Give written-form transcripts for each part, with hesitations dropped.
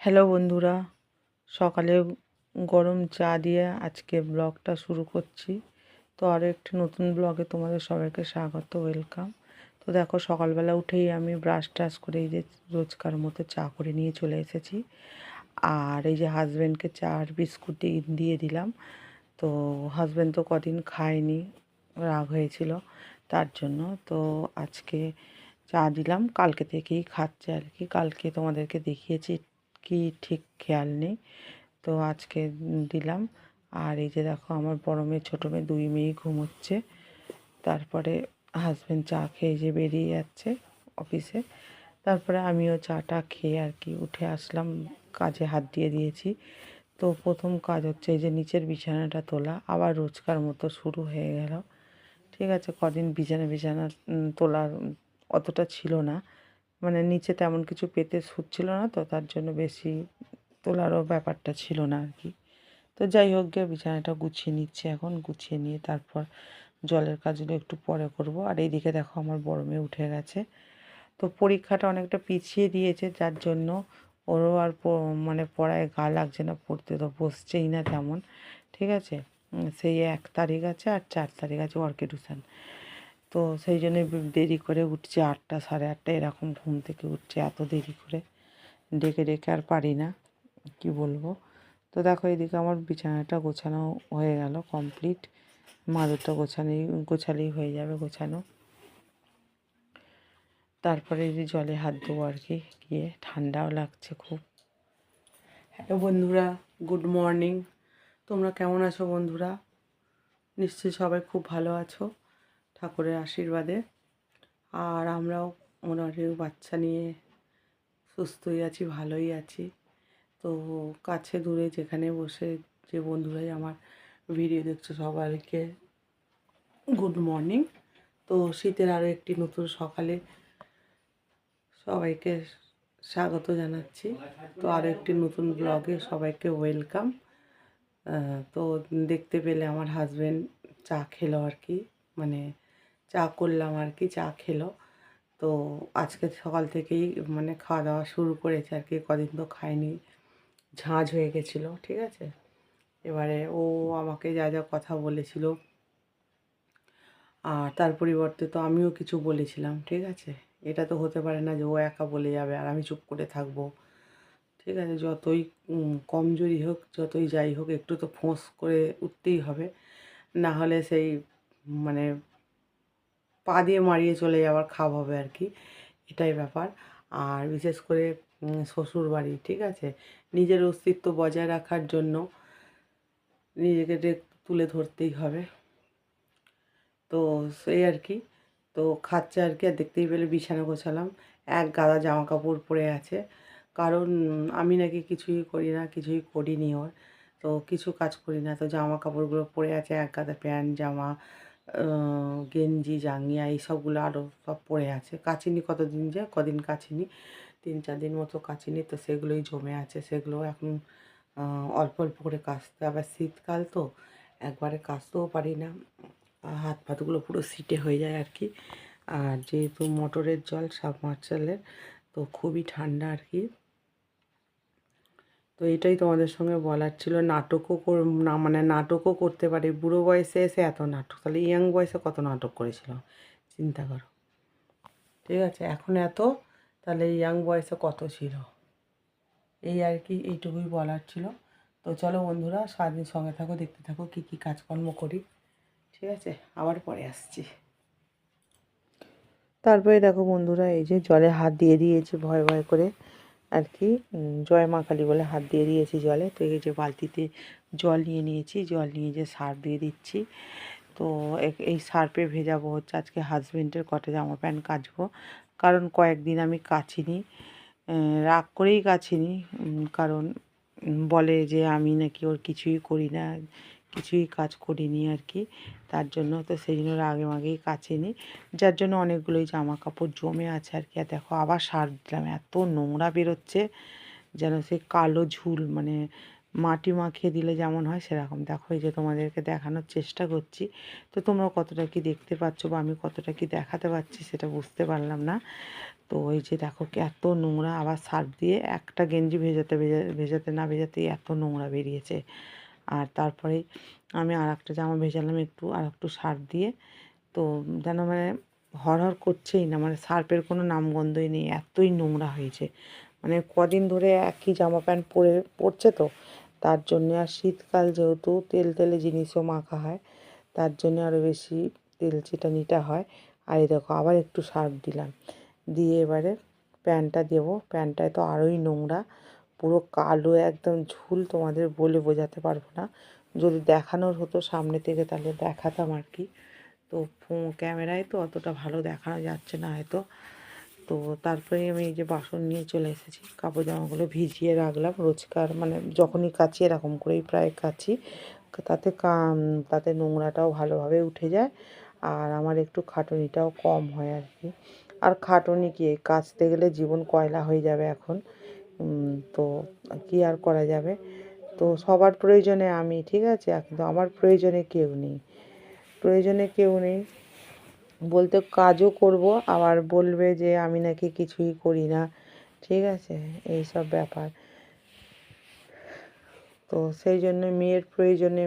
Hello বন্ধুরা, সকালে গরম চা দিয়ে আজকে ব্লগটা শুরু করছি। তো আরও একটি নতুন ব্লগে তোমাদের সবাইকে স্বাগত, ওয়েলকাম। তো দেখো, সকালবেলা উঠেই আমি ব্রাশ টাশ করে এই যে রোজকার মতো চা করে নিয়ে চলে এসেছি। আর এই যে হাজব্যান্ডকে চা আর বিস্কুট দিয়ে দিলাম। তো হাজব্যান্ড তো কদিন খায়নি, রাগ হয়েছিল তার জন্য। তো আজকে চা দিলাম, কালকে থেকেই খাচ্ছে আর কি। কালকে তোমাদেরকে দেখিয়েছি কি ঠিক খেয়াল নেই। তো আজকে দিলাম। আর এই যে দেখো, আমার বড় মেয়ে ছোটো মেয়ে দুই মেয়েই ঘুমোচ্ছে। তারপরে হাজব্যান্ড চা খেয়ে যে বেরিয়ে যাচ্ছে অফিসে। তারপরে আমিও চাটা খেয়ে আর কি উঠে আসলাম, কাজে হাত দিয়ে দিয়েছি। তো প্রথম কাজ হচ্ছে এই যে নিচের বিছানাটা তোলা, আবার রোজকার মতো শুরু হয়ে গেল। ঠিক আছে, কদিন বিছানা তোলার অতটা ছিল না, মানে নিচে তেমন কিছু পেতে শুচ্ছিল না, তো তার জন্য বেশি তোলারও ব্যাপারটা ছিল না আর কি। তো যাই হোক গিয়ে বিছানাটা গুছিয়ে নিচ্ছে এখন, গুছিয়ে নিয়ে তারপর জলের কাজগুলো একটু পরে করব। আর এইদিকে দেখো, আমার বড় মেয়ে উঠে গেছে। তো পরীক্ষাটা অনেকটা পিছিয়ে দিয়েছে, যার জন্য ওরও আর মানে পড়ায় গা লাগছে না, পড়তে তো বসছেই না তেমন। ঠিক আছে, সেই 1 তারিখ আছে আর 4 তারিখ আছে ওয়ার্কে টিউশন। তো সেই জন্য দেরি করে উঠছে, 8টা সাড়ে 8টা এরকম ঘুম থেকে উঠছে, এত দেরি করে ডেকে ডেকে আর পারি না, কি বলবো। তো দেখো, এদিকে আমার বিছানাটা গোছানো হয়ে গেল কমপ্লিট। মাদুরটা গোছালেই হয়ে যাবে গোছানো। তারপরে এই যে জলে হাত দেবো আর কি গিয়ে, ঠান্ডাও লাগছে খুব। হ্যালো বন্ধুরা, গুড মর্নিং। তোমরা কেমন আছো বন্ধুরা? নিশ্চয়ই সবাই খুব ভালো আছো ঠাকুরের আশীর্বাদে। আর আমরাও মোটামুটি বাচ্চা নিয়ে সুস্থই আছি, ভালোই আছি। তো কাছে দূরে যেখানে বসে যে বন্ধুরাই আমার ভিডিও দেখছো সবাইকে গুড মর্নিং। তো শীতের আরও একটি নতুন সকালে সবাইকে স্বাগত জানাচ্ছি। তো আরও একটি নতুন ব্লগে সবাইকে ওয়েলকাম। তো দেখতে পেলে আমার হাজব্যান্ড চা খেলো আর কি, মানে চা করলাম আর কি, চা খেলো। তো আজকে সকাল থেকেই মানে খাওয়া দাওয়া শুরু করেছে আর কি, কদিন তো খায়নি, ঝাঁঝ হয়ে গেছিলো। ঠিক আছে, এবারে ও আমাকে যা যা কথা বলেছিল, আর তার পরিবর্তে তো আমিও কিছু বলেছিলাম। ঠিক আছে, এটা তো হতে পারে না যে ও একা বলে যাবে আর আমি চুপ করে থাকবো। ঠিক আছে, যতই কমজোরি হোক, যতই যাই হোক, একটু তো ফোঁস করে উঠতেই হবে, না হলে সেই মানে পা দিয়ে মারিয়ে চলে যাওয়ার খাপ হবে আর কি, এটাই ব্যাপার। আর বিশেষ করে শ্বশুর বাড়ি, ঠিক আছে, নিজের অস্তিত্ব বজায় রাখার জন্য নিজেকে তুলে ধরতেই হবে। তো সেই আর কি, তো খাচ্ছে আর কি। আর দেখতেই পেলে বিছানা গোছালাম, এক গাদা জামা কাপড় পরে আছে, কারণ আমি নাকি কিছুই করি না, কিছুই করিনি ওর। তো কিছু কাজ করি না, তো জামা কাপড়গুলো পরে আছে এক গাদা, প্যান্ট জামা গেঞ্জি জাঙ্গিয়া এইসবগুলো আরও সব পড়ে আছে। কাচিনি কতদিন, যে কদিন কাচিনি, 3-4 দিন মতো কাচিনি, তো সেগুলোই জমে আছে। সেগুলো এখন অল্প অল্প করে কাচতে, আবার শীতকাল তো একবারে কাচতেও পারি না, হাত পাতগুলো পুরো সিটে হয়ে যায় আর কি। আর যেহেতু মোটরের জল, সাবমার্সিবলের, তো খুবই ঠান্ডা আর কি। তো এটাই তোমাদের সঙ্গে বলার ছিল। না, মানে নাটকও করতে পারে, বুড়ো বয়সে এসে এত নাটক, তাহলে ইয়াং বয়সে কত নাটক করেছিল চিন্তা করো। ঠিক আছে, এখন এত, তাহলে ইয়াং বয়সে কত ছিল, এই আর কি, এইটুকুই বলার ছিল। তো চলো বন্ধুরা, সারাদিন সঙ্গে থাকো, দেখতে থাকো কী কী কাজকর্ম করি। ঠিক আছে, আবার পরে আসছি। তারপরে দেখো বন্ধুরা, এই যে জলে হাত দিয়ে দিয়েছি ভয় ভয় করে আর কি, জয় মা কালী বলে হাত দিয়ে দিয়েছি জলে। তো এই যে বালতিতে জল নিয়ে নিয়েছি, জল নিয়ে যে সার্ফ দিয়ে দিচ্ছি। তো এই সার্ফে ভেজাবো হচ্ছে আজকে হাজবেন্ডের কটা জামা প্যান্ট কাচবো, কারণ কয়েকদিন আমি কাচিনি, রাগ করেই কাচিনি, কারণ বলে যে আমি নাকি ওর কিছুই করি না, কিছুই কাজ করিনি আর কি, তার জন্য। তো সেই জন্য রাগে মাগেই কাচিনি, যার জন্য অনেকগুলোই জামা কাপড় জমে আছে আর কি। আর দেখো, আবার সার্ফ দিলাম, এত নোংরা বেরোচ্ছে যেন সে কালো ঝুল, মানে মাটি মাখিয়ে দিলে যেমন হয় সেরকম। দেখো এই যে তোমাদেরকে দেখানোর চেষ্টা করছি, তো তোমরা কতটা কি দেখতে পাচ্ছ বা আমি কতটা কি দেখাতে পারছি সেটা বুঝতে পারলাম না। তো এই যে দেখো কি এত নোংরা, আবার সার্ফ দিয়ে একটা গেঞ্জি ভেজাতে না ভেজাতেই এত নোংরা বেরিয়েছে। আর তারপরে আমি আর একটা জামা ভেজালাম আর একটু সার্ফ দিয়ে, তো যেন মানে হরহর করছেই না, মানে সার্ফের কোনো নামগন্ধই নেই, এতই নোংরা হয়েছে। মানে কদিন ধরে একই জামা প্যান্ট পরছে তো তার জন্যে, আর শীতকাল যেহেতু তেল তেলে জিনিসও মাখা হয় তার জন্য আরও বেশি তেল চিটানিটা হয়। আর এই দেখো আবার একটু সার্ফ দিলাম, দিয়ে এবারে প্যান্টটা দেবো। প্যান্টটায় তো আরোই নোংরা, পুরো কালো একদম ঝুল, তোমাদের বলে বোঝাতে পারবো না। যদি দেখানোর হতো সামনে থেকে তাহলে দেখাতাম আর কি, তো ক্যামেরায় তো অতটা ভালো দেখানো যাচ্ছে না হয়তো। তো তারপরে আমি এই যে বাসন নিয়ে চলে এসেছি, কাপড় জামাগুলো ভিজিয়ে রাখলাম। রোজকার মানে যখনই কাচি এরকম করেই প্রায় কাচি, তাতে তাতে নোংরাটাও ভালোভাবে উঠে যায়, আর আমার একটু খাটুনিটাও কম হয় আর কি। আর খাটুনি কি, কাচতে গেলে জীবন কয়লা হয়ে যাবে এখন, তো কি আর করা যাবে। তো সবার প্রয়োজনে আমি, ঠিক আছে, কিন্তু আমার প্রয়োজনে কেউ নেই বলতে, কাজও করব আবার বলবে যে আমি নাকি কিছুই করি না, ঠিক আছে, এই সব ব্যাপার। তো সেই জন্য মেয়ের প্রয়োজনে,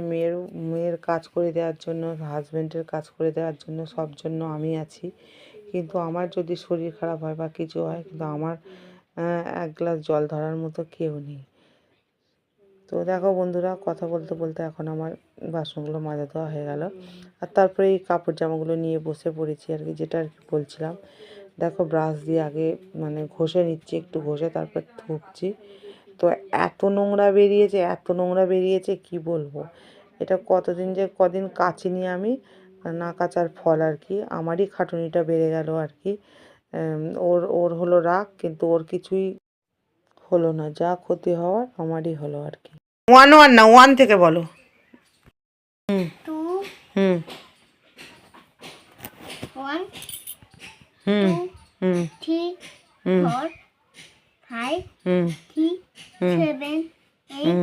মেয়ের কাজ করে দেওয়ার জন্য, হাজব্যান্ডের কাজ করে দেওয়ার জন্য, সব জন্য আমি আছি। কিন্তু আমার যদি শরীর খারাপ হয় বা কিছু হয়, কিন্তু আমার এক গ্লাস জল ধরার মতো কেউ নেই। তো দেখো বন্ধুরা, কথা বলতে বলতে এখন আমার বাসনগুলো মাজা ধোয়া হয়ে গেল, আর তারপরে এই কাপড় জামাগুলো নিয়ে বসে পড়েছি আর কি, যেটা আর কি বলছিলাম। দেখো ব্রাশ দিয়ে আগে মানে ঘষে নিচ্ছি, একটু ঘষে তারপর ধুচ্ছি। তো এত নোংরা বেরিয়েছে কি বলবো। এটা কদিন কাচিনি আমি, না কাচার ফল আর কি। আমারই খাটুনিটা বেড়ে গেল আর কি। ওর ওর হলো রাগ, কিন্তু ওর কিছুই হলো না, যা ক্ষতি হওয়ার আমারই হলো আর কি। 1 না 1 থেকে বলো। হুম হুম 1 হুম 2 হুম 3 হুম 4 5 হুম 6 হুম 7 8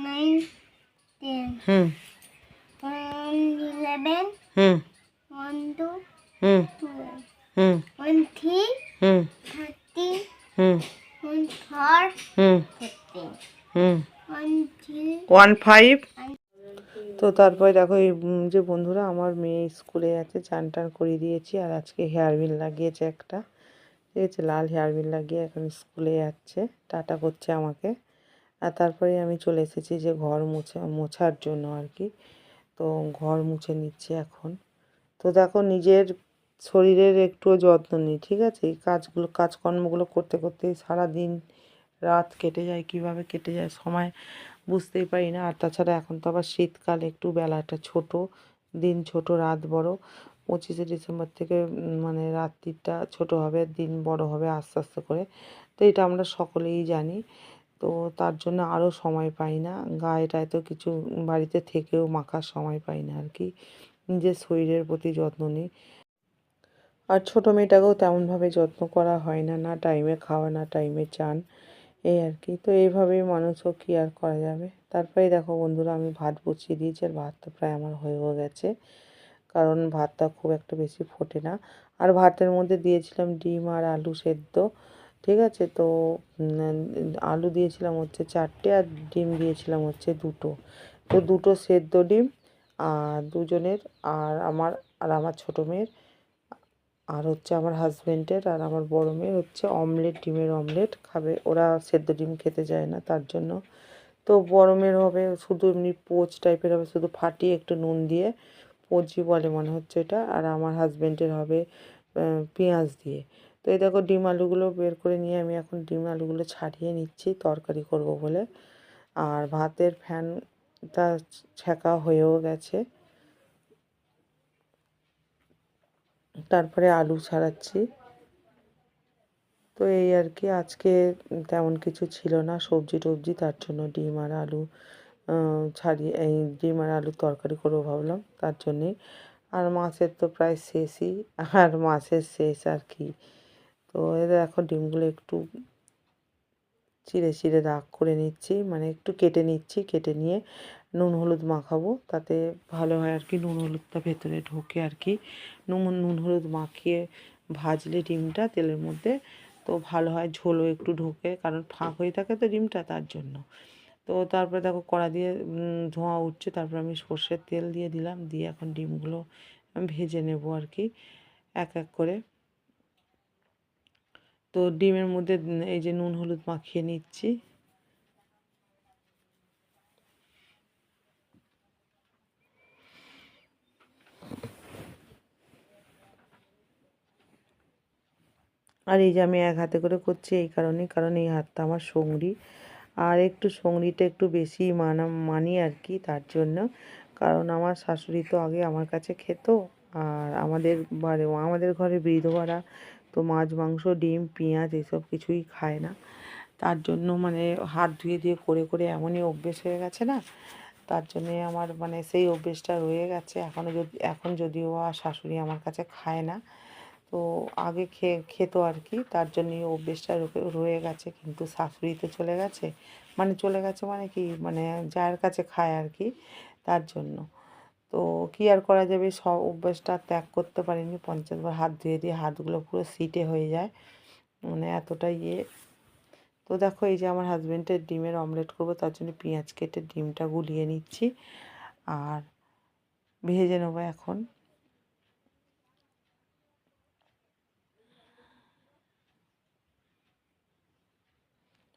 9 10 হুম 11 হুম 1 2 হুম 12 হুম 1 3 হুম 13 হুম 1 4 হুম 15 হুম 1 2 1 5। তো তারপরে দেখো এই যে বন্ধুরা, আমার মেয়ে স্কুলে যাচ্ছে, চান টান করিয়ে দিয়েছি, আর আজকে হেয়ার বিন লাগিয়েছে একটা, ঠিক আছে, লাল হেয়ার বিন লাগিয়ে এখন স্কুলে যাচ্ছে, টাটা করছে আমাকে। আর তারপরে আমি চলে এসেছি যে ঘর মোছার জন্য আর কি। তো ঘর মুছে নিচ্ছি এখন। তো দেখো নিজের শরীরের একটুও যত্ন নিই, ঠিক আছে, এই কাজকর্মগুলো করতে করতেই সারাদিন রাত কেটে যায়, কিভাবে কেটে যায় সময় বুঝতেই পারি না। আর তাছাড়া এখন তো আবার শীতকাল, একটু বেলাটা ছোট, দিন ছোট রাত বড়। 25শে ডিসেম্বর থেকে মানে রাত্রিটা ছোট হবে, দিন বড় হবে আস্তে আস্তে করে। তো এটা আমরা সকলেই জানি। তো তার জন্য আরও সময় পাই না, গায়েটায় তো কিছু বাড়িতে থেকেও মাখার সময় পাই না আর কি। নিজের শরীরের প্রতি যত্ন নিই। আর ছোটো মেয়েটাকেও তেমনভাবে যত্ন করা হয় না, না টাইমে খাওয়া, না টাইমে চান, এই আর কি। তো এইভাবেই মানুষও কী আর করা যাবে। তারপরে দেখো বন্ধুরা, আমি ভাত বসিয়ে দিয়েছি, আর ভাতটা প্রায় আমার হয়েও গেছে, কারণ ভাতটা খুব একটা বেশি ফোটে না। আর ভাতের মধ্যে দিয়েছিলাম ডিম আর আলু সেদ্ধ, ঠিক আছে। তো আলু দিয়েছিলাম হচ্ছে 4টে, আর ডিম দিয়েছিলাম হচ্ছে 2টো। তো 2টো সেদ্ধ ডিম, আর দুজনের, আর আমার ছোটো মেয়ের, আর হচ্ছে আমার হাজব্যান্ডের, আর আমার বড় মেয়ের হচ্ছে ডিমের অমলেট খাবে। ওরা সেদ্ধ ডিম খেতে চায় না, তার জন্য। তো বড় মেয়ের হবে শুধু এমনি পোচ টাইপের হবে, শুধু ফাটিয়ে একটু নুন দিয়ে, পোচই বলে মনে হচ্ছে এটা। আর আমার হাজব্যান্ডের হবে পেঁয়াজ দিয়ে। তো এই দেখো ডিম আলুগুলো বের করে নিয়ে আমি এখন ডিম আলুগুলো ছাড়িয়ে নিচ্ছি তরকারি করব বলে। আর ভাতের ফ্যানটা ছ্যাঁকা হয়েও গেছে, তারপরে আলু ছাড়াচ্ছি। তো এই আর কি, আজকে তেমন কিছু ছিল না সবজি টবজি, তার জন্য ডিম আর আলু এই ডিম আর আলুর তরকারি করবো ভাবলাম, তার জন্যেই। আর মাছের তো প্রায় শেষই, আর মাছের শেষ আর কি। তো এদের এখন ডিমগুলো একটু চিড়ে চিড়ে দাগ করে নিচ্ছি, মানে একটু কেটে নিচ্ছি, কেটে নিয়ে নুন হলুদ মাখাবো, তাতে ভালো হয় আর কি, নুন হলুদটা ভেতরে ঢোকে আর কি। নুন হলুদ মাখিয়ে ভাজলে ডিমটা তেলের মধ্যে তো ভালো হয়, ঝোলও একটু ঢোকে, কারণ ফাঁক হয়ে থাকে তো ডিমটা, তার জন্য। তো তারপরে দেখো কড়া দিয়ে ধোঁয়া উঠছে, তারপর আমি সর্ষের তেল দিয়ে দিলাম, দিয়ে এখন ডিমগুলো ভেজে নেব আর কি এক এক করে। তো ডিমের মধ্যে এই যে নুন হলুদ মাখিয়ে নিচ্ছি। আর এই যে আমি এক হাতে করে করছি এই কারণেই, কারণ এই হাতটা আমার সঙ্গী, আর একটু সঙ্গীটা একটু বেশি মানি আর কি, তার জন্য। কারণ আমার শাশুড়ি তো আগে আমার কাছে খেত, আর আমাদের ঘরে বিধবারা তো মাছ মাংস ডিম পেঁয়াজ এসব কিছুই খায় না, তার জন্য মানে হাত ধুয়ে দিয়ে করে করে এমনই অভ্যেস হয়ে গেছে না, তার জন্যে আমার মানে সেই অভ্যেসটা রয়ে গেছে এখন যদিও আর শাশুড়ি আমার কাছে খায় না, তো আগে খেত আর কি, তার জন্য এই অভ্যেসটা রয়ে গেছে। কিন্তু শাশুড়ি তো চলে গেছে মানে কি, মানে যার কাছে খায় আর কি, তার জন্য। তো কি আর করা যাবে, সব অভ্যাসটা ত্যাগ করতে পারিনি, 50 বার হাত ধুয়ে দিয়ে হাতগুলো পুরো সিটে হয়ে যায়, মানে এতটা ইয়ে। তো দেখো এই যে আমার হাজব্যান্ডের ডিমের অমলেট করবো, তার জন্য পেঁয়াজ কেটে ডিমটা গুলিয়ে নিচ্ছি আর ভেজে নেবো এখন।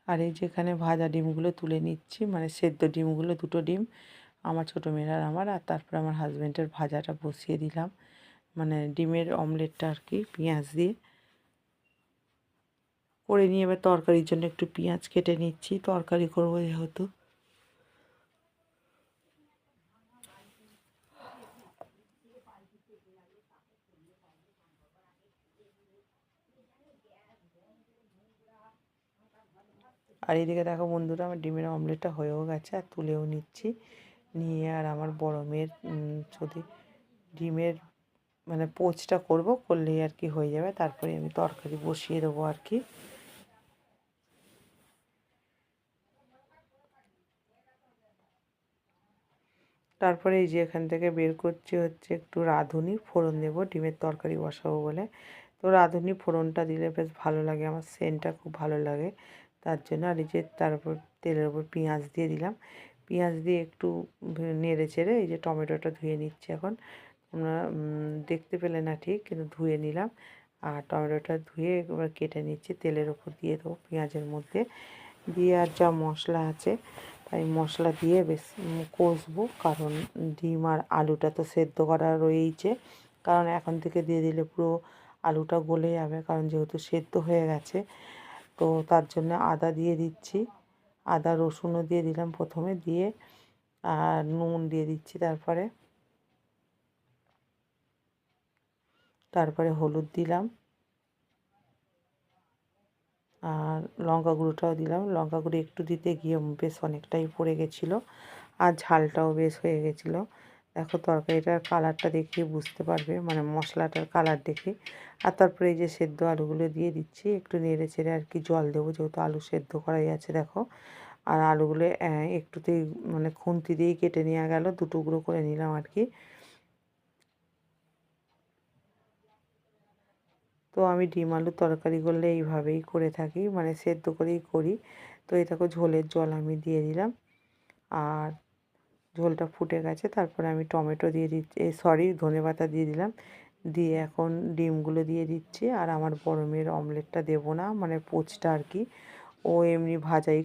আর এই যেখানে ভাজা ডিমগুলো তুলে নিচ্ছি, মানে সেদ্ধ ডিমগুলো, দুটো ডিম আমার ছোটো মেয়ের আর আমার, আর তারপরে আমার হাজব্যান্ডের ভাজাটা বসিয়ে দিলাম, মানে ডিমের অমলেটটা আর কি পেঁয়াজ দিয়ে করে নিয়ে এবার তরকারির জন্য একটু পেঁয়াজ কেটে নিচ্ছি, তরকারি করবো যেহেতু। আর এইদিকে দেখো বন্ধুরা, আমার ডিমের অমলেটটা হয়েও গেছে, আর তুলেও নিচ্ছি, নিয়ে আর আমার বড় মেয়ের যদি ডিমের মানে পোচটা করলেই আর কি হয়ে যাবে, তারপরে আমি তরকারি বসিয়ে দেবো আর কি। তারপরে এই যে এখান থেকে বের করছি হচ্ছে একটু রাঁধুনি ফোড়ন দেবো, ডিমের তরকারি বসাবো বলে। তো রাঁধুনি ফোড়নটা দিলে বেশ ভালো লাগে, আমার সেন্টটা খুব ভালো লাগে, তার জন্য। আর এই যে তারপর তেলের উপর পেঁয়াজ দিয়ে দিলাম, পেঁয়াজ দিয়ে একটু নেড়ে চেড়ে এই যে টমেটোটা ধুয়ে নিচ্ছি এখন, তোমরা দেখতে পেলে না ঠিক, কিন্তু ধুয়ে নিলাম। আর টমেটোটা ধুয়ে এবার কেটে নিচ্ছি, তেলের ওপর দিয়ে দেবো পেঁয়াজের মধ্যে দিয়ে, আর যা মশলা আছে তাই মশলা দিয়ে বেশ কষবো, কারণ ডিম আর আলুটা তো সেদ্ধ করা রয়েইছে, কারণ এখন থেকে দিয়ে দিলে পুরো আলুটা গলে যাবে, কারণ যেহেতু সেদ্ধ হয়ে গেছে। তো তার জন্য আদা দিয়ে দিচ্ছি, আদা রসুনও দিয়ে দিলাম প্রথমে, দিয়ে আর নুন দিয়ে দিচ্ছি, তারপরে হলুদ দিলাম, আর লঙ্কা গুঁড়োটাও দিলাম, লঙ্কা গুঁড়ো একটু দিতে গিয়ে বেশ অনেকটাই পড়ে গেছিলো, আর ঝালটাও বেশ হয়ে গেছিলো। দেখো তরকারিটার কালারটা দেখে বুঝতে পারবে, মানে মশলাটার কালার দেখে। আর তারপরে এই যে সেদ্ধ আলুগুলো দিয়ে দিচ্ছি, একটু নেড়ে চেড়ে আর কি জল দেবো, যেহেতু আলু সেদ্ধ করাই আছে দেখো। আর আলুগুলো একটুতেই মানে খুন্তি দিয়েই কেটে নেওয়া গেল, দু টুকরো করে নিলাম আর কি। তো আমি ডিম আলুর তরকারি করলে এইভাবেই করে থাকি, মানে সেদ্ধ করেই করি। তো এই দেখো ঝোলের জল আমি দিয়ে দিলাম, আর ঝোলটা ফুটে গেছে, তারপরে আমি টমেটো দিয়ে দিচ্ছি, ধনেপাতা দিয়ে দিলাম, দিয়ে এখন ডিমগুলো দিয়ে দিচ্ছি। আর আমার বড় মেয়ের অমলেটটা দেবো না, মানে পোচটা আর কি, ও এমনি ভাজাই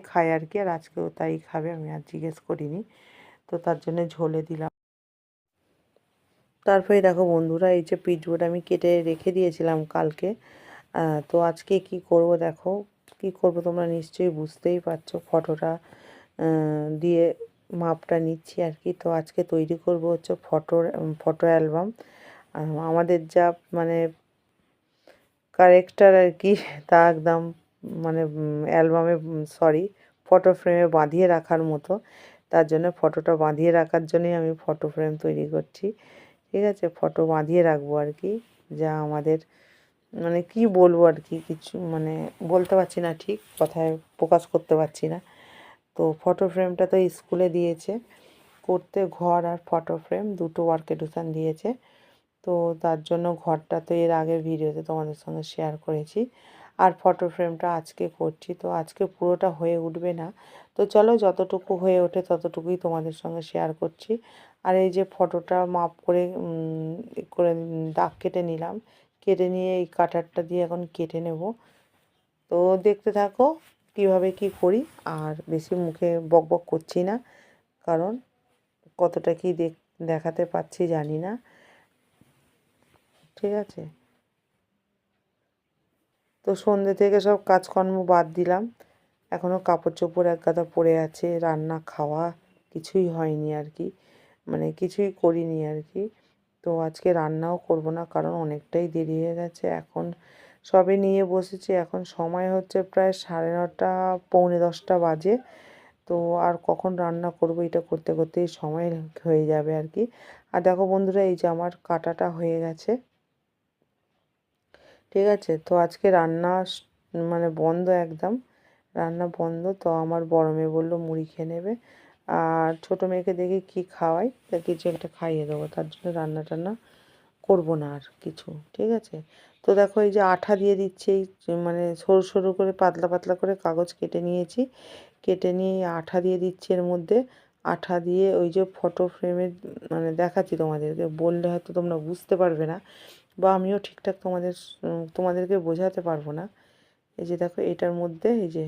খায় আর কি, আর আজকেও তাই খাবে, আমি আর জিজ্ঞেস করিনি, তো তার জন্য ঝোলে দিলাম। তারপরে দেখো বন্ধুরা, এই যে পিচবোর্ড আমি কেটে রেখে দিয়েছিলাম কালকে, তো আজকে কি করব দেখো, কি করব তোমরা নিশ্চয়ই বুঝতেই পারছো, ফটোটা দিয়ে মাপটা নিচ্ছি আর কি। তো আজকে তৈরি করব হচ্ছে ফটো অ্যালবাম, আমাদের যা মানে কারেক্টার আর কি, তা একদম মানে অ্যালবামে ফটো ফ্রেমে বাঁধিয়ে রাখার মতো, তার জন্য ফটোটা বাঁধিয়ে রাখার জন্যই আমি ফটো ফ্রেম তৈরি করছি, ঠিক আছে, ফটো বাঁধিয়ে রাখবো আর কি, যা আমাদের মানে কি বলবো আর কি, কিছু মানে বলতে পারছি না, ঠিক কথায় প্রকাশ করতে পারছি না। তো ফটো ফ্রেমটা তো স্কুলে দিয়েছে করতে, ঘর আর ফটো ফ্রেম দুটো ওয়ার্কেডুশন দিয়েছে। তো তার জন্য ঘরটা তো এর আগের ভিডিওতে তোমাদের সঙ্গে শেয়ার করেছি, আর ফটো ফ্রেমটা আজকে করছি। তো আজকে পুরোটা হয়ে উঠবে না, তো চলো যতটুকু হয়ে ওঠে ততটুকুই তোমাদের সঙ্গে শেয়ার করছি। আর এই যে ফটোটা মাপ করে দাগ কেটে নিলাম, কেটে নিয়ে এই কাটারটা দিয়ে এখন কেটে নেব। তো দেখতে থাকো কিভাবে কি করি, আর বেশি মুখে বক বক করছি না, কারণ কতটা কি দেখাতে পাচ্ছি জানি না, ঠিক আছে। তো সন্ধ্যে থেকে সব কাজকর্ম বাদ দিলাম, এখনও কাপড় চোপড় এক গাদা পড়ে আছে, রান্না খাওয়া কিছুই হয়নি আর কি, মানে কিছুই করিনি আর কি। তো আজকে রান্নাও করব না, কারণ অনেকটাই দেরি হয়ে গেছে, এখন সবে নিয়ে বসেছি, এখন সময় হচ্ছে প্রায় 9:30 পৌনে 10টা বাজে। তো আর কখন রান্না করব, এটা করতে করতেই সময় হয়ে যাবে আর কি। আর দেখো বন্ধুরা, এই যে আমার কাটাটা হয়ে গেছে, ঠিক আছে। তো আজকে রান্না মানে বন্ধ, একদম রান্না বন্ধ। তো আমার বড় মেয়ে বললো মুড়ি খেয়ে নেবে, আর ছোটো মেয়েকে দেখি কি খাওয়াই, তা কিছু একটা খাইয়ে দেবো, তার জন্য রান্না টান্না করবো না আর কিছু, ঠিক আছে। তো দেখো এই যে আঠা দিয়ে দিচ্ছি, এই মানে সরু সরু করে পাতলা পাতলা করে কাগজ কেটে নিয়েছি, কেটে নিয়ে আঠা দিয়ে দিচ্ছি এর মধ্যে। আঠা দিয়ে ওই যে ফটো ফ্রেমের, মানে দেখাচ্ছি তোমাদেরকে, বললে হয়তো তোমরা বুঝতে পারবে না, বা আমিও ঠিকঠাক তোমাদেরকে বোঝাতে পারবো না। এই যে দেখো এটার মধ্যে এই যে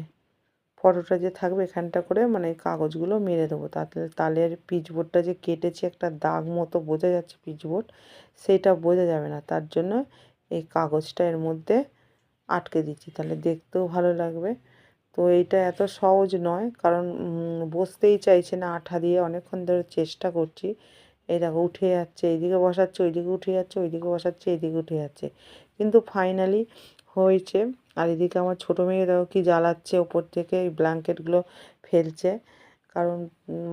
ফটোটা যে থাকবে এখানটা করে, মানে এই কাগজগুলো মেরে দেবো, তাতে তালের পিচবোর্ডটা যে কেটেছি একটা দাগ মতো বোঝা যাচ্ছে পিচবোর্ড, সেইটা বোঝা যাবে না, তার জন্য এই কাগজটা এর মধ্যে আটকে দিচ্ছি, তাহলে দেখতেও ভালো লাগবে। তো এইটা এত সহজ নয়, কারণ বসতেই চাইছে না আঠা দিয়ে, অনেকক্ষণ ধরে চেষ্টা করছি। এই দেখো উঠে যাচ্ছে, এইদিকে বসাচ্ছে ওইদিকে উঠে যাচ্ছে, ওইদিকে বসাচ্ছে এইদিকে উঠে যাচ্ছে, কিন্তু ফাইনালি হয়েছে। আর এদিকে আমার ছোটো মেয়ে দেখো কি জ্বালাচ্ছে, ওপর থেকে এই ব্ল্যাঙ্কেটগুলো ফেলছে, কারণ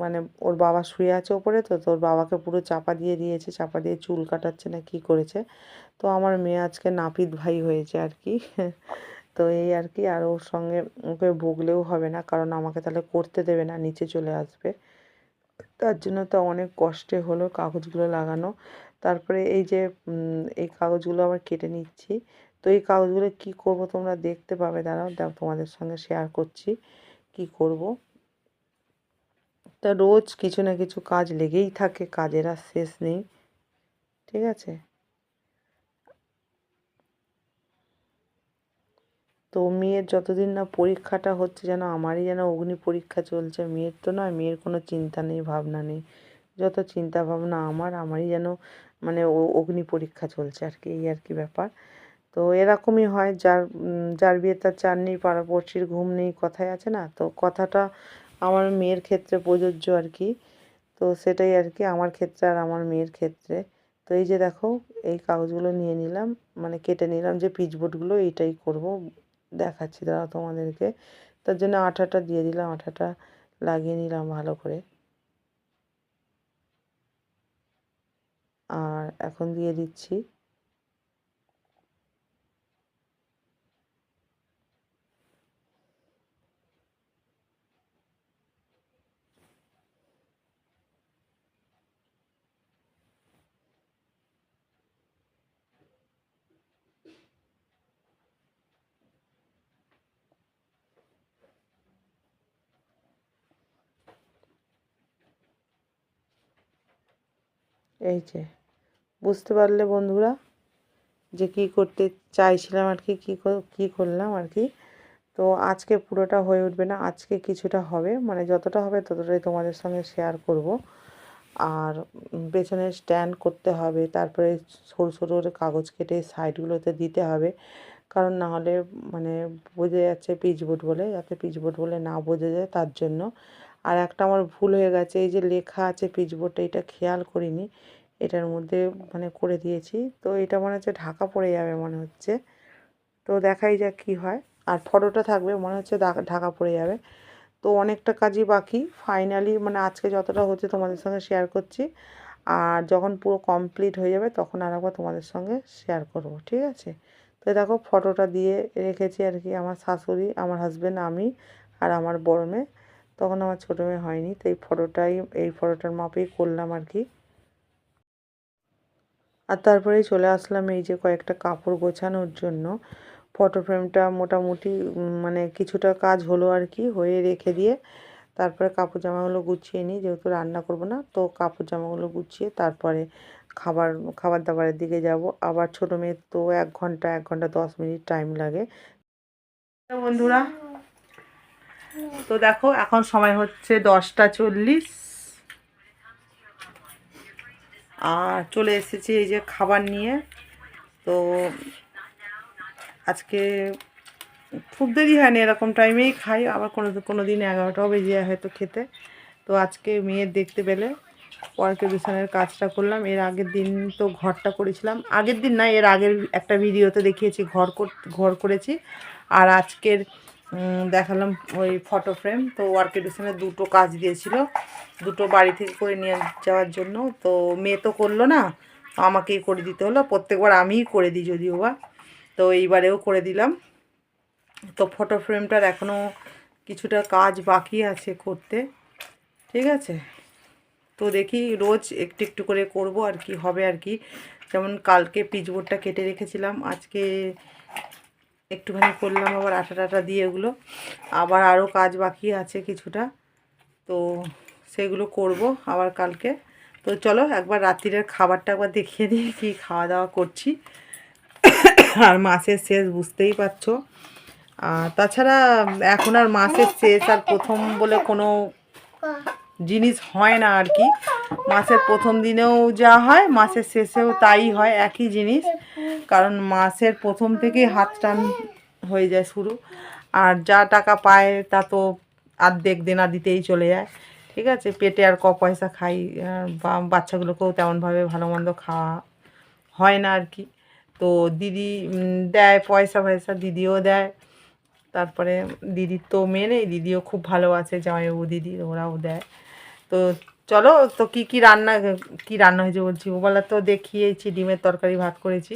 মানে ওর বাবা শুয়ে আছে ওপরে, তো তোর বাবাকে পুরো চাপা দিয়ে দিয়েছে, চাপা দিয়ে চুল কাটাচ্ছে না কি করেছে। তো আমার মেয়ে আজকে নাপিত ভাই হয়েছে আর কি। তো এই আর কি, আর ওর সঙ্গে ওকে বকলেও হবে না, কারণ আমাকে তাহলে করতে দেবে না, নিচে চলে আসবে, তার জন্য তো অনেক কষ্টে হলো কাগজগুলো লাগানো। তারপরে এই যে এই কাগজগুলো আবার কেটে নিচ্ছি। তো এই কাগজগুলো কি করব তোমরা দেখতে পাবে, দাঁড়াও তোমাদের সঙ্গে শেয়ার করছি কি করব। তা রোজ কিছু না কিছু কাজ লেগেই থাকে, কাজের আর শেষ নেই, ঠিক আছে। তো মেয়ের যতদিন না পরীক্ষাটা হচ্ছে, যেন আমারই যেন অগ্নি পরীক্ষা চলছে, মেয়ের তো নয়, মেয়ের কোনো চিন্তা নেই ভাবনা নেই, যত চিন্তা ভাবনা আমারই যেন মানে অগ্নি পরীক্ষা চলছে আর কি, এই আর কি ব্যাপার। তো এরকমই হয়, যার বিয়ে তার চার নেই, পাড়াপড়শির ঘুম নেই, কথায় আছে না, তো কথাটা আমার মেয়ের ক্ষেত্রে প্রযোজ্য আর কি। তো সেটাই আর কি, আমার ক্ষেত্রে আর আমার মেয়ের ক্ষেত্রে। তো এই যে দেখো এই কাগজগুলো নিয়ে নিলাম, মানে কেটে নিলাম যে পিচবোর্ডগুলো, এইটাই করব, দেখাচ্ছি দাঁড়াও তোমাদেরকে। তার জন্য আঠাটা দিয়ে দিলাম, আঠাটা লাগিয়ে নিলাম ভালো করে, আর এখন দিয়ে দিচ্ছি এই যে, বুঝতে পারলে বন্ধুরা যে কী করতে চাইছিলাম আর কি, কী করলাম আর কি। তো আজকে পুরোটা হয়ে উঠবে না, আজকে কিছুটা হবে, মানে যতটা হবে ততটাই তোমাদের সঙ্গে শেয়ার করব। আর পেছনে স্ট্যান্ড করতে হবে, তারপরে সরু সরু করে কাগজ কেটে সাইডগুলোতে দিতে হবে, কারণ না হলে মানে বোঝা যাচ্ছে পিচবোর্ড বলে, যাতে পিচবোর্ড বলে না বোঝা যায় তার জন্য। আর একটা আমার ভুল হয়ে গেছে, এই যে লেখা আছে পিচবোর্ডটা, এটা খেয়াল করিনি, এটার মধ্যে মানে করে দিয়েছি, তো এটা মনে হচ্ছে ঢাকা পড়ে যাবে মনে হচ্ছে, তো দেখাই যাক কী হয়। আর ফটোটা থাকবে মনে হচ্ছে ঢাকা পড়ে যাবে। তো অনেকটা কাজই বাকি, ফাইনালি মানে আজকে যতটা হচ্ছে তোমাদের সঙ্গে শেয়ার করছি, আর যখন পুরো কমপ্লিট হয়ে যাবে তখন আর একবার তোমাদের সঙ্গে শেয়ার করব, ঠিক আছে। তো দেখো ফটোটা দিয়ে রেখেছি আর কি, আমার শাশুড়ি, আমার হাজব্যান্ড, আমি আর আমার বড় মেয়ে। তখন আমার ছোটো মেয়ে হয়নি, তো এই ফটোটার মাপেই করলাম আর কি। আর তারপরেই চলে আসলাম এই যে কয়েকটা কাপড় গোছানোর জন্য। ফটো ফ্রেমটা মোটামুটি মানে কিছুটা কাজ হলো আর কি, হয়ে রেখে দিয়ে তারপরে কাপড় জামাগুলো গুছিয়ে নিই, যেহেতু রান্না করব না, তো কাপড় জামাগুলো গুছিয়ে তারপরে খাবার দাবারের দিকে যাব। আবার ছোটো মেয়ের তো 1 ঘন্টা 10 মিনিট টাইম লাগে। বন্ধুরা, তো দেখো এখন সময় হচ্ছে 10টা 40, আর চলে এসেছি এই যে খাবার নিয়ে। তো আজকে খুব দেরি হয়নি, এরকম টাইমেই খাই, আবার কোনো দিন 11টাও বেজে যায় হয়তো খেতে। তো আজকে মেয়ের দেখতে পেলে ওয়ার্ক এডিশনের কাজটা করলাম। এর আগের দিন তো ঘরটা করেছিলাম, আগের দিন না, এর আগের একটা ভিডিওতে দেখিয়েছি ঘর করেছি। আর আজকের দেখালাম ওই ফটো ফ্রেম। তো ওয়ার্ক এডিশনের দুটো কাজ দিয়েছিল, দুটো বাড়ি থেকে করে নিয়ে যাওয়ার জন্য। তো মেয়ে তো করলো না, আমাকেই করে দিতে হলো। প্রত্যেকবার আমিই করে দিই যদিও বা, তো এইবারেও করে দিলাম। তো ফটো ফ্রেমটার এখনও কিছুটা কাজ বাকি আছে করতে, ঠিক আছে। তো দেখি রোজ একটু একটু করে করব আর কি, হবে আর কি। যেমন কালকে পিচবোর্ডটা কেটে রেখেছিলাম, আজকে একটুখানি করলাম আবার আটা দিয়ে ওগুলো। আবার আরও কাজ বাকি আছে কিছুটা, তো সেগুলো করব আবার কালকে। তো চলো একবার রাত্রিরের খাবারটা একবার দেখিয়ে দিই কি খাওয়া দাওয়া করছি। আর মাসের শেষ বুঝতেই পারছো। আর তাছাড়া এখন আর মাসের শেষ আর প্রথম বলে কোনো জিনিস হয় না আর কি। মাসের প্রথম দিনেও যা হয় মাসের শেষেও তাই হয়, একই জিনিস। কারণ মাসের প্রথম থেকেই হাত টান হয়ে যায় শুরু, আর যা টাকা পায় তা তো অর্ধেক দেনা দিতেই চলে যায়, ঠিক আছে। পেটে আর পয়সা খাই, বা বাচ্চাগুলোকেও তেমনভাবে ভালো মন্দ খাওয়া হয় না আর কি। তো দিদি দেয় পয়সা দিদিও দেয়। তারপরে দিদির তো মেয়ে নেই, দিদিও খুব ভালো আছে, জামাইবাবু দিদি ওরাও দেয়। তো চলো, তো কি রান্না হয়েছে বলছি, ওবেলা তো দেখিয়েছি ডিমের তরকারি ভাত করেছি।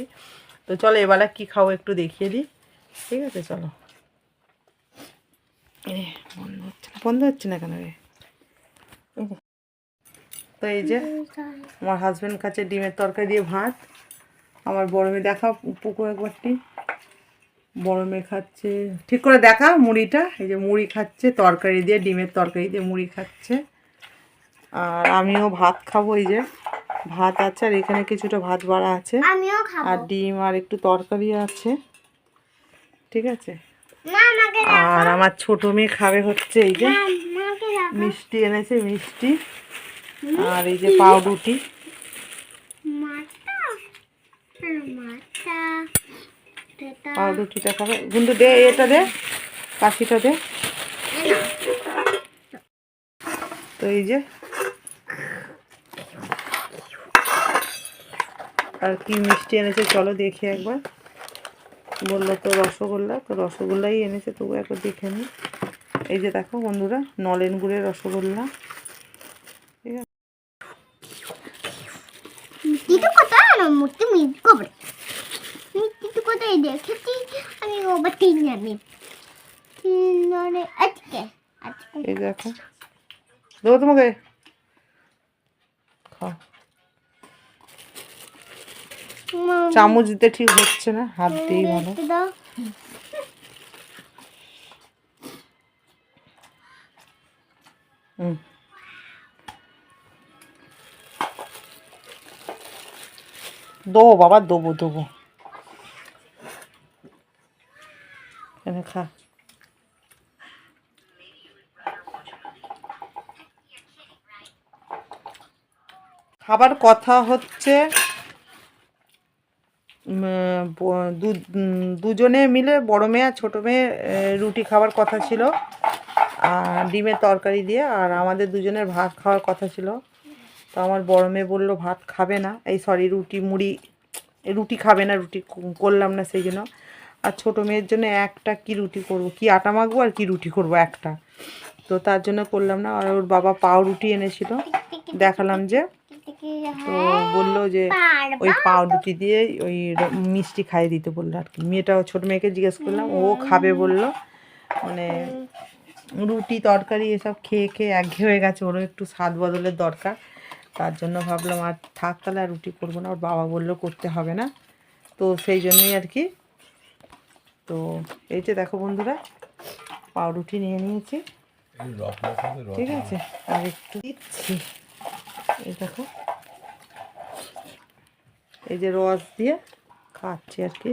তো চলো এবেলা কি খাবো একটু দেখিয়ে দিই, ঠিক আছে। চলো, বন্ধ হচ্ছে না কেন রে? তো এই যে আমার হাজব্যান্ড খাচ্ছে ডিমের তরকারি দিয়ে ভাত। আমার বড় মেয়ে দেখা পুকুর একবারটি, বড় মেয়ে খাচ্ছে, ঠিক করে দেখা মুড়িটা, এই যে মুড়ি খাচ্ছে তরকারি দিয়ে, ডিমের তরকারি দিয়ে মুড়ি খাচ্ছে। আর আমিও ভাত খাবো, এই যে ভাত আছে, আর এখানে কিছুটা ভাত বাড়া আছে, আর ডিম আর একটু তরকারি আছে, ঠিক আছে। আর আমার ছোট মেয়ে খাবে হচ্ছে এই যে মিষ্টি এনেছে, মিষ্টি, আর এই যে পাউরুটি। পাউরুটিটা খাবে, কিন্তু দে এটা দে, কাশিটা দে। তো এই যে আর কি মিষ্টি এনেছে চলো দেখি একবার। বললো তো রসগোল্লা, তো রসগোল্লাই এনেছে, তবু একবার দেখে নিই। এই যে দেখো বন্ধুরা, নলেন গুড়ের রসগোল্লা, ঠিক আছে। এই দেখো, দেবো তোমাকে, খাও। চামচ দিতে ঠিক হচ্ছে না, হাত দিয়েই ভালো। দেবো বাবা, দেবো এনে খা। খাবার কথা হচ্ছে দুজনে মিলে, বড় মেয়ে আর ছোটো মেয়ে রুটি খাওয়ার কথা ছিল আর ডিমের তরকারি দিয়ে, আর আমাদের দুজনের ভাত খাওয়ার কথা ছিল। তো আমার বড় মেয়ে বললো ভাত খাবে না, রুটি খাবে না, রুটি করলাম না সেই জন্য। আর ছোটো মেয়ের জন্য একটা কি রুটি করবো, কি আটা মাখবো আর কি রুটি করবো একটা, তো তার জন্য করলাম না। আর ওর বাবা পাউরুটি এনেছিল, দেখালাম যে কি তো বললো যে ওই পাউরুটি দিয়ে ওই মিষ্টি খাইয়ে দিতে বললো আর কি। মেয়েটাও, ছোটো মেয়েকে জিজ্ঞেস করলাম, ও খাবে বললো। মানে রুটি তরকারি এসব খেয়ে খেয়ে একঘেয়ে হয়ে গেছে, ওরও একটু স্বাদ বদলের দরকার। তার জন্য ভাবলাম আর থাক, তাহলে আর রুটি করবো না। ওর বাবা বললো করতে হবে না, তো সেই জন্যই আর কি। তো এই যে দেখো বন্ধুরা, পাউরুটি নিয়ে নিয়েছি, ঠিক আছে, আর একটু দিচ্ছি। এই দেখো, এই যে রস দিয়ে খাচ্ছি আর কি।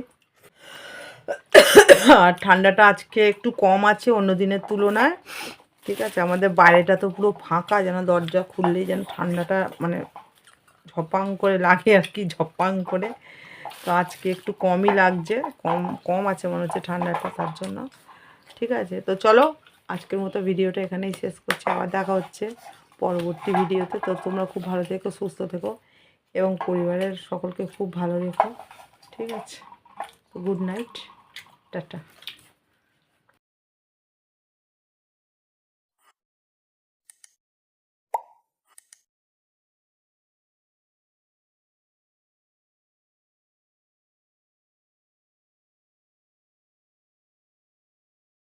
আর ঠান্ডাটা আজকে একটু কম আছে অন্য দিনের তুলনায়, ঠিক আছে। আমাদের বাইরেটা তো পুরো ফাঁকা, যেন দরজা খুললেই যেন ঠান্ডাটা মানে ঝপাং করে লাগে আর কি, ঝপাং করে। তো আজকে একটু কমই লাগছে, কম কম আছে মনে হচ্ছে ঠান্ডাটা, তার জন্য। ঠিক আছে, তো চলো আজকের মতো ভিডিওটা এখানেই শেষ করছি। আবার দেখা হচ্ছে পরবর্তী ভিডিওতে। তো তোমরা খুব ভালো থেকো, সুস্থ থেকো এবং পরিবারের সকলকে খুব ভালো রেখো, ঠিক আছে। তো গুড নাইট, টাটা।